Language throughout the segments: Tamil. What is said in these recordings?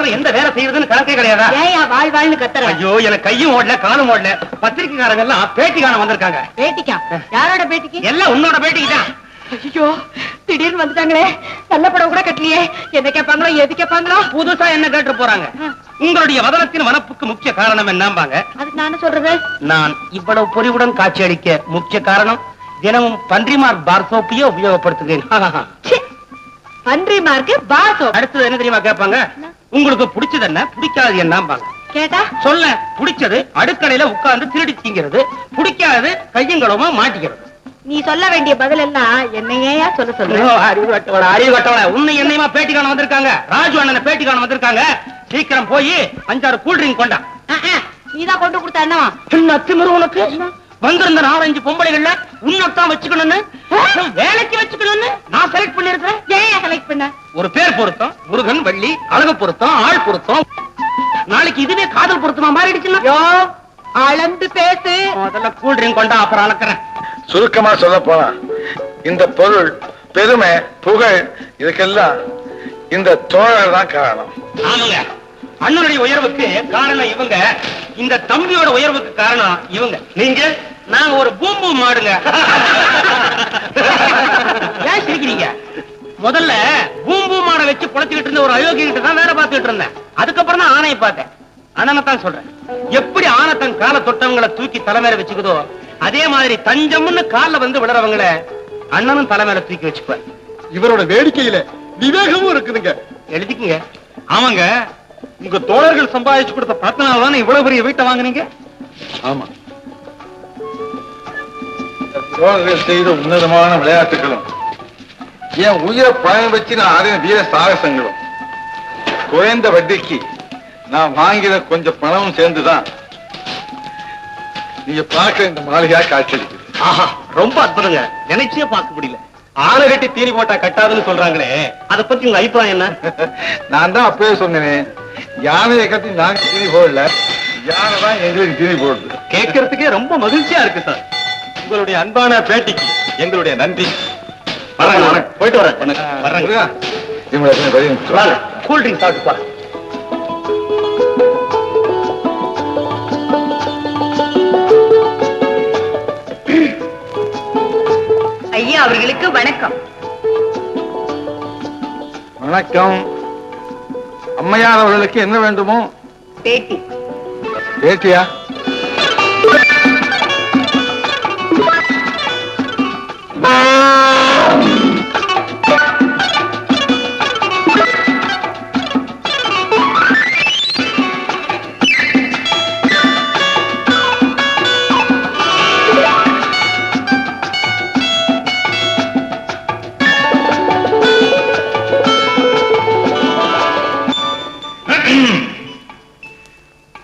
நேரத்துல எந்த வேலை செய்யறதுன்னு கணக்கே கிடையாதா? ஏன் வாழ் கத்துற? ஐயோ, எனக்கு கையும் ஓடல காலும் ஓடல. பத்திரிக்கைக்காரங்க எல்லாம் பேட்டி காண வந்திருக்காங்க. பேட்டிக்கா? யாரோட பேட்டிக்கு? எல்லாம் உன்னோட பேட்டிக்கு தான். ஐயோ, திடீர்னு வந்துட்டாங்களே. நல்ல படம் கூட கட்டலையே. என்ன கேட்பாங்களோ, எது கேட்பாங்களோ? புதுசா என்ன கேட்டு போறாங்க? உங்களுடைய வதனத்தின் வனப்புக்கு முக்கிய காரணம் என்னம்பாங்க? அதுக்கு நான் சொல்றது, நான் இவ்வளவு பொறிவுடன் காட்சி அளிக்க முக்கிய காரணம் தினமும் பன்றிமார்க் பார் சோப்பையே உபயோகப்படுத்துகிறேன். பன்றி மார்க்கு பார் சோப். அடுத்தது என்ன தெரியுமா கேட்பாங்க? உங்களுக்கு பிடிச்சது என்ன, பிடிக்காது என்னம்பாங்க. கேட்டா சொல்ல, பிடிச்சது அடுக்கடையில உட்கார்ந்து திருடி திங்கிறது, பிடிக்காது கையங்களமா மாட்டிக்கிறது. நீ சொல்ல வேண்டிய பதில் எல்லாம் என்னையா சொல்ல அறிவு கட்டவள உன்னை என்னையுமா பேட்டி காண வந்திருக்காங்க. ராஜு அண்ணனை பேட்டி காண வந்திருக்காங்க. சீக்கிரம் போய் 5-6 கூல்ட்ரிங்க் கொண்டா. நீதான் கொண்டு கொடுத்த என்னவா? என்ன திமிரு உனக்கு? வந்திருந்த 4-5 பொம்பளைகள்ல உன்னத்தான் வச்சுக்கணும்னு, வேலைக்கு வச்சுக்கணும்னு நான் செலக்ட் பண்ணிருக்கேன். ஏன் செலக்ட் பண்ண? ஒரு பேர் பொருத்தம், முருகன், வள்ளி, அழகு பொருத்தம், ஆள் பொருத்தம். நாளைக்கு இதுவே காதல் பொருத்தமா மாறிடுச்சுன்னா அளந்து பேசு. முதல்ல கூல்ட்ரிங்க் கொண்டா, அப்புறம் அளக்கிறேன். சுருக்கமா சொல்ல போனா இந்த பொருள், பெருமை, புகழ் இதுக்கெல்லாம் இந்த தோழர் தான் காரணம். ஆமாங்க, அண்ணனுடைய உயர்வுக்கு காரணம் இவங்க, இந்த தம்பியோட உயர்வுக்கு காரணம் இவங்க. நீங்க நாங்க ஒரு பூம்பு மாடுங்க. ஏன் சிரிக்கிறீங்க? முதல்ல பூம்பு மாடை வச்சு புழைச்சுக்கிட்டு இருந்த ஒரு அயோக்கிய கிட்ட தான் வேலை பார்த்துட்டு இருந்தேன். அதுக்கப்புறம் தான் ஆணையை பார்த்தேன். அண்ணனை தான் சொல்றேன். எப்படி ஆனை தன் கால தொட்டவங்களை தூக்கி தலைமையில வச்சுக்குதோ, அதே மாதிரி தஞ்சம்னு கால வந்து விடுறவங்களை அண்ணனும் தலைமையில தூக்கி வச்சுக்குவார். இவரோட வேடிக்கையில விவேகமும் இருக்குதுங்க. எழுதிக்குங்க. ஆமாங்க, உங்க தோழர்கள் சம்பாதிச்சு கொடுத்த பணத்தினால்தான் இவ்வளவு பெரிய வீட்டை வாங்குனீங்க. ஆமா, தோழர்கள் செய்த உன்னதமான விளையாட்டுகளும், என் உயிரை பணம் வச்சு நான் ஆடின வீர சாகசங்களும், குறைந்த வட்டிக்கு நான் வாங்கின கொஞ்சம் பணமும் சேர்ந்துதான் நீங்க பார்க்க இந்த மாளிகையா காட்சியளிக்குது. ஆஹா, ரொம்ப அற்புதங்க. நினைச்சே பார்க்க முடியல. ஆளை கட்டி தீனி போட்டா கட்டாதுன்னு சொல்றாங்களே, அதை பத்தி உங்க அபிப்பிராயம் என்ன? நான் தான் அப்பவே சொன்னேன், யானையை கட்டி நாங்க தீனி போடல, யானை தான் எங்களுக்கு தீனி போடுது. கேட்கறதுக்கே ரொம்ப மகிழ்ச்சியா இருக்கு சார். உங்களுடைய அன்பான பேட்டிக்கு எங்களுடைய நன்றி. போயிட்டு வரேன். கூல்ட்ரிங்க் சாப்பிட்டு பாருங்க. ஐயா அவர்களுக்கு வணக்கம். வணக்கம். அம்மையார் அவர்களுக்கு என்ன வேண்டுமோ? பேட்டி. பேட்டியா?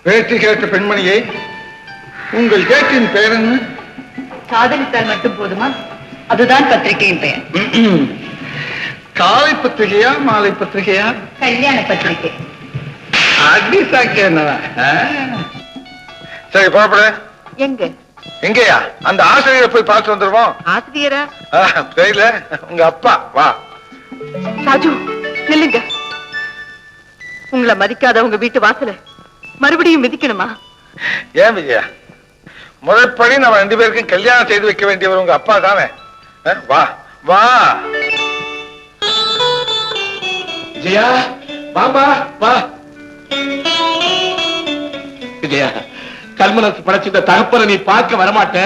பேட்டி கேட்ட பெண்மணியை, உங்கள் கேட்டின் பெயர் என்ன? காதலித்தால் மட்டும் போதுமா? அதுதான் பத்திரிகையின் பெயர். காலை பத்திரிகையா மாலை பத்திரிகையா? கல்யாண பத்திரிகை. அடி சாக்கிய என்னவா? சரி, புறப்படு. எங்க? எங்கயா? அந்த ஆசிரியரை போய் பார்த்து வந்துருவோம். ஆசிரியரா? தெரியல, உங்க அப்பா. வா ராஜு, நில்லுங்க. உங்களை மதிக்காத உங்க வீட்டு வாசல மறுபடியும் மிதிக்கணுமா? ஏன் விஜயா, முதற்படி நம்ம 2 பேருக்கும் கல்யாணம் செய்து வைக்க வேண்டியவர் உங்க அப்பா தானே. வா வா விஜயா, வாமா வா. விஜயா, கல்மனசு படைச்சிட்ட தகப்பனை நீ பார்க்க வரமாட்ட,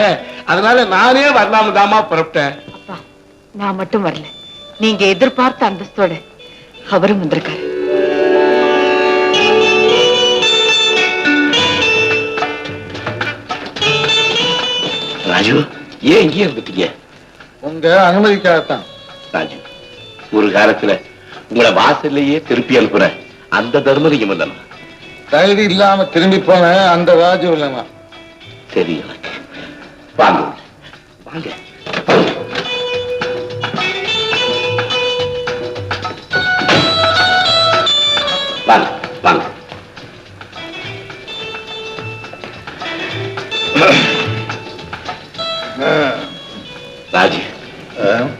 அதனால நானே வரலாம தாமா புறப்பட்டேன். அப்பா, நான் மட்டும் வரல, நீங்க எதிர்பார்த்த அந்தஸ்தோட அவரும் வந்திருக்காரு. ராஜு, ஏன் இங்கே இருந்துட்டீங்க? உங்க அனுமதிக்காகத்தான். ராஜு, ஒரு காலத்துல உங்களை வாசல்லையே திருப்பி அனுப்புற அந்த தர்மலிங்கம் இல்லைன்னா தகுதி இல்லாம திரும்பி போன அந்த ராஜு இல்லைன்னா. சரி, எனக்கு வாங்க வாங்க. வாங்க வாங்க. ராஜு,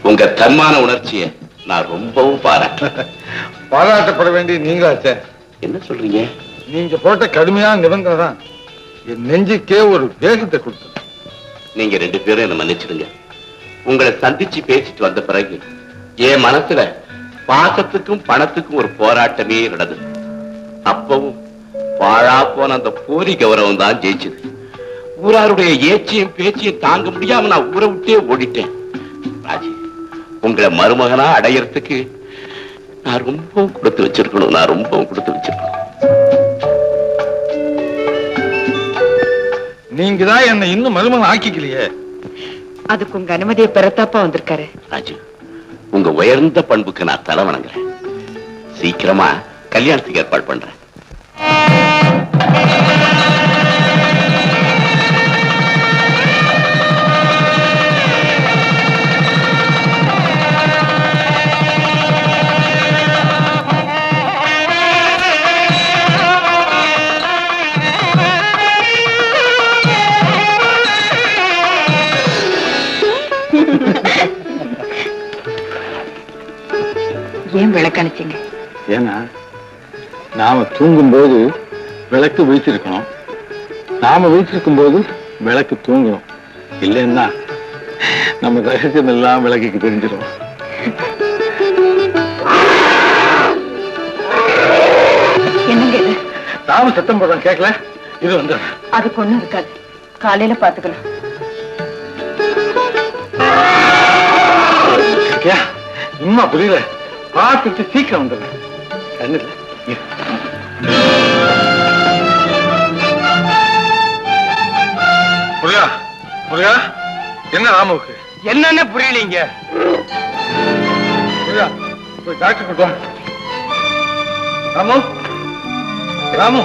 உங்க தன்மான உணர்ச்சியை நான் ரொம்பவும் பாராட்டப்பட வேண்டிய நீங்களாச்சே. என்ன சொல்றீங்க? நீங்க போட்ட கடுமையான நிபந்தனை தான் என் நெஞ்சுக்கே ஒரு வேகத்தை கொடுத்தது. நீங்க 2 பேரும் என்ன மன்னிச்சிடுங்க. உங்களை சந்திச்சு பேசிட்டு வந்த பிறகு என் மனசுல பாசத்துக்கும் பணத்துக்கும் ஒரு போராட்டமே நடந்தது. அப்பவும் வாழா போன அந்த போலி கௌரவம் தான் ஜெயிச்சது. ஊராருடைய ஏச்சியும் பேச்சையும் தாங்க முடியாம நான் ஊரை விட்டே ஓடிட்டேன். ராஜி, உங்களை மருமகனா அடையறதுக்கு நான் ரொம்பவும் கொடுத்து வச்சிருக்கணும். நீங்க தான் என்ன இன்னும் மருமகன் ஆக்கிக்கலையே. அதுக்கு உங்க அனுமதியை பெறத்தாப்பா வந்திருக்காரு. ராஜு, உங்க உயர்ந்த பண்புக்கு நான் தலை வணங்குறேன். சீக்கிரமா கல்யாணத்துக்கு ஏற்பாடு பண்றேன். ஏன் விளக்கணிச்சிங்க? ஏன்னா நாம தூங்கும் போது விளக்கு வீழ்த்திருக்கணும், நாம வீழ்த்திருக்கும் போது விளக்கு தூங்கணும். இல்லைன்னா நம்ம ரகசியம் எல்லாம் விளக்குக்கு தெரிஞ்சிடும். என்னங்க இது? நாம சத்தம் போடுறோம், கேட்கல? இது வந்து அதுக்கு ஒண்ணும் இருக்காது, காலையில பாத்துக்கலாம். இன்னுமா புரியல? பார்த்துட்டு சீக்கிரம் வந்துடுறேன். கண்ணுல முருகா, முருகா, என்ன ராமுக்கு என்னன்னு புரியலீங்க. முருகா, போய் டாக்டர் கூட்டம். ராமு, ராமு.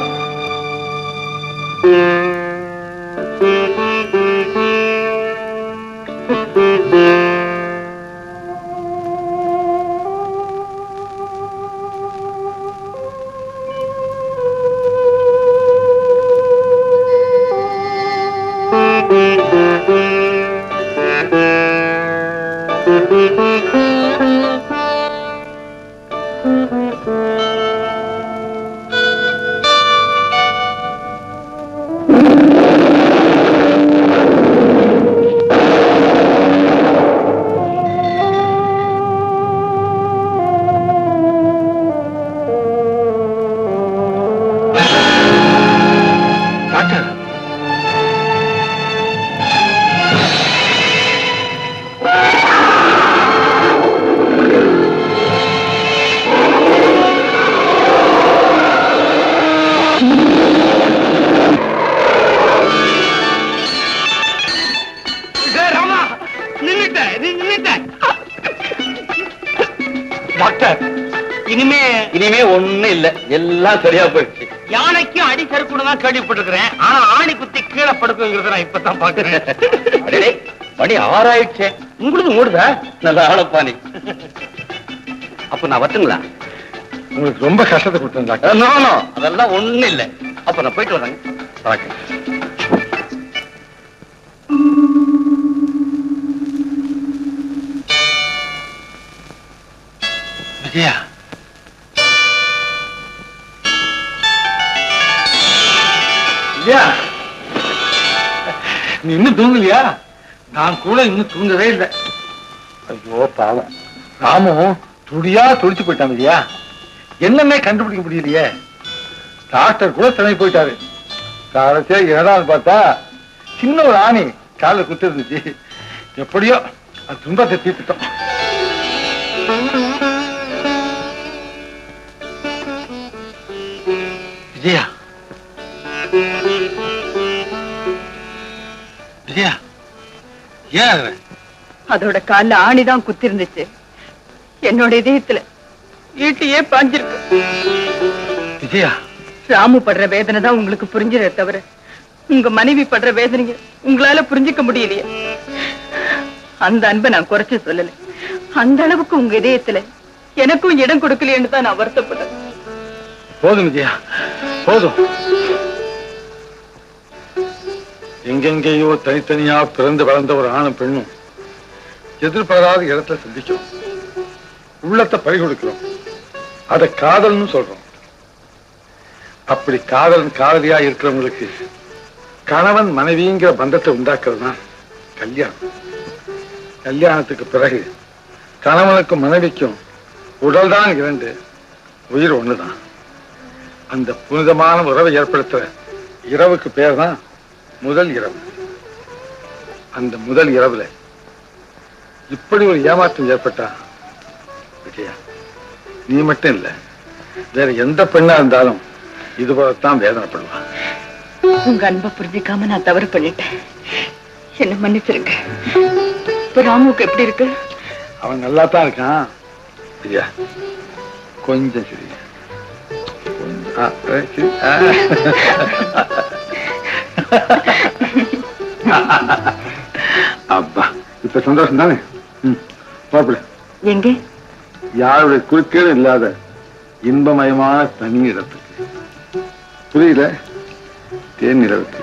இனிமே ஒண்ணு இல்ல, எல்லாம் சரியா போயிடுச்சு. யானைக்கும் அடி சறுக்குன்னு தான் கேள்விப்பட்டிருக்கிறேன். ஆனா ஆணி குத்தி கீழே படுக்குங்கிறத நான் இப்பதான் பாக்குறேன். மணி 6 ஆயிடுச்சு. உங்களுக்கு மூடுதா? நல்ல ஆளப்பானி. அப்ப நான் வரட்டுங்களா? உங்களுக்கு ரொம்ப கஷ்டத்தை கொடுத்தேன் டாக்டர். நோ, அதெல்லாம் ஒண்ணு இல்ல. அப்ப நான் போயிட்டு வரேங்க. விஜயா, விஜயா, நீ இன்னும் தூங்கலையா? நான் கூட இன்னும் தூங்கவே இல்லை. ஐயோ பாவம், ராமும் துடியா துடிச்சு போயிட்டான். விஜயா, என்னன்னே கண்டுபிடிக்க முடியலையே. டாக்டர் கூட திணறி போயிட்டாரு. காலத்தே ஏதாவது பார்த்தா சின்ன ஒரு ஆணி காலில் குத்து இருந்துச்சு. எப்படியோ அது துன்பத்தை தீர்த்துட்டோம். விஜயா, விஜயா, ஏன் அதோட கால்ல ஆணிதான் குத்தி இருந்துச்சு. என்னோட இதயத்துல ஈட்டியே பாஞ்சிருக்கு. விஜயா, ராமு படுற வேதனை தான் உங்களுக்கு புரிஞ்சிட தவிர உங்க மனைவி படுற வேதனைய உங்களால புரிஞ்சுக்க முடியலையே. அந்த அன்பை நான் குறைச்சு சொல்லல. அந்த அளவுக்கு உங்க இதயத்துல எனக்கும் இடம் கொடுக்கலையேன்னு தான் நான் வருத்தப்பட்டேன். போதும் விஜயா, போதும். எங்கெங்கேயோ தனித்தனியா பிறந்து வளர்ந்த ஒரு ஆணும் பெண்ணும் எதிர்பாராத இடத்துல சந்திக்கிறோம். உள்ளத்தை பறி கொடுக்கிறோம். அத காதல்னு சொல்றோம். அப்படி காதலன் காதலியா இருக்கிறவங்களுக்கு கணவன் மனைவிங்கிற பந்தத்தை உண்டாக்குறது தான் கல்யாணம். கல்யாணத்துக்கு பிறகு கணவனுக்கும் மனைவிக்கும் உடல் தான் இரண்டு, உயிர் ஒண்ணுதான். அந்த புனிதமான உறவை ஏற்படுத்துற இரவுக்கு பேர் தான் முதல் இரவு. அந்த முதல் இரவுல இப்படி ஒரு ஏமாற்றம் ஏற்பட்டா விஜயா, நீ மட்டும் இல்ல, வேற எந்த பெண்ணா இருந்தாலும் இது போலத்தான் வேதனைப்படுவான். உங்க அன்பை புரிஞ்சுக்காம நான் தவறு பண்ணிட்டேன், என்ன மன்னிச்சிருங்க. இப்ப ராமுக்கு எப்படி இருக்கு? அவன் நல்லா தான் இருக்கான். விஜயா, கொஞ்சம் சரி. அப்பா, இப்ப சந்தோஷம் தானே? எங்க? யாருடைய குறுக்கீடும் இல்லாத இன்பமயமான தனி இடத்துக்கு. புரியல? தேன் நிலவுக்கு.